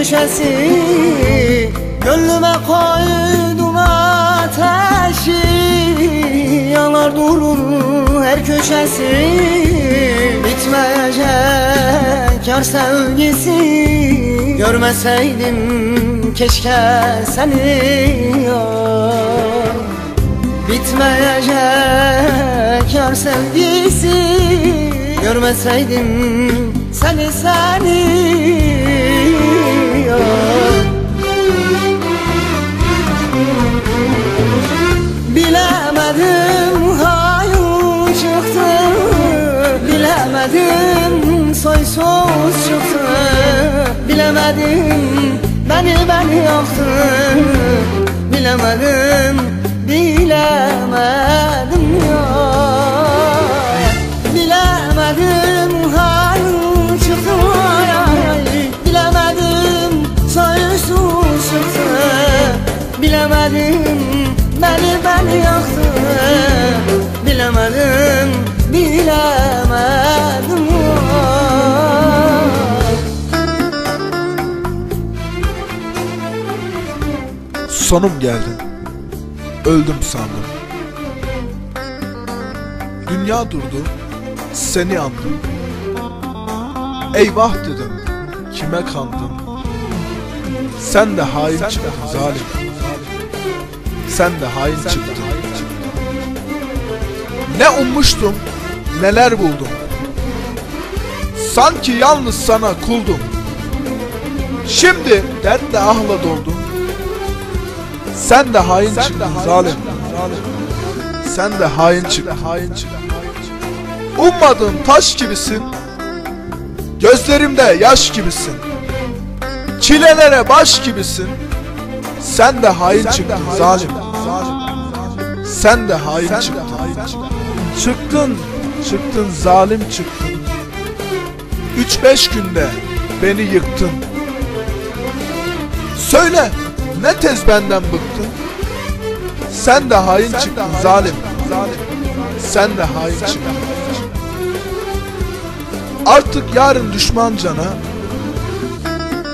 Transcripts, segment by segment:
köşesi. Gönlüme koydum ateşi, yanar durur her köşesi. Bitmeyecek yar sevgisi, görmeseydim keşke seni yar. Bitmeyecek yar sevgisi, görmeseydim seni yar. Bilemedim hayır çıktı, bilemedim soysuz çıktı. Bilemedim beni yaktı, bilemedim ya. Bilemedim hayır çıktı, bilemedim soysuz çıktı. Bilemedim beni yaktı, bilemedim Sonum geldi, öldüm sandım. Dünya durdu, seni andım. Eyvah dedim, kime kandım? Sen de hain çıktın zalim, sen de hain çıktın. Ne ummuştum, neler buldum. Sanki yalnız sana kuldum. Şimdi dertle ahla doldum. Sen de hain çıktın zalim, sen de hain çıktın. Ummadığım taş gibisin, gözlerimde yaş gibisin. Çilelere baş gibisin, sen de hain çıktın zalim, sen de hain çıktın. Çıktın zalim çıktın. 3-5 günde beni yıktın. Söyle, ne tez benden bıktın? Sen de hain çıktın zalim, sen de hain çıktın. Artık yarın düşman cana,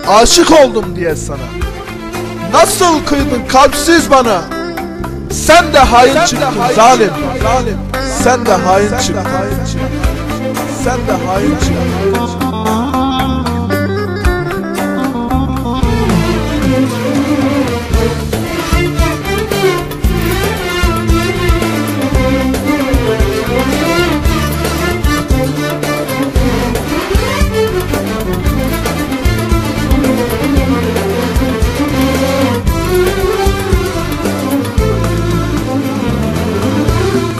aşık oldum diye sana. Nasıl kıydın kalpsiz bana? Sen de hain çıktın zalim, sen de hain çıktın. Sen de hain çıktın.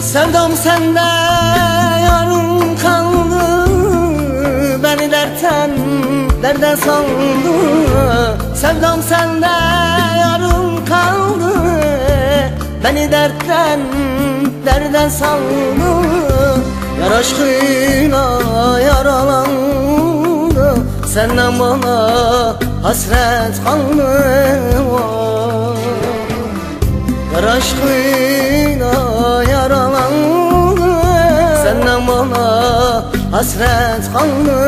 Sevdam sende yarım kaldı, beni dertten derde saldı. Sevdam sende yarım kaldı, beni dertten derde saldı. Yar aşkıyla yaralandı, senden bana hasret kaldı. Yar aşkıyla yaralandı, senden bana hasret kaldı.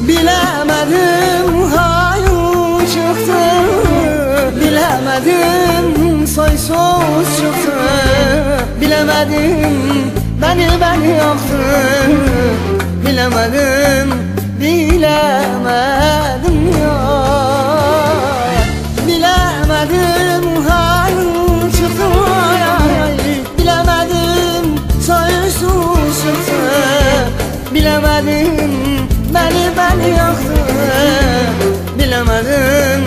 Bilemedim hayır çıktı, bilemedim soysuz çıktı. Bilemedim beni yaktı, bilemedim ya. Bilemedim hayır çıktı, bilemedim soysuz çıktı. Bilemedim beni yaktı, bilemedim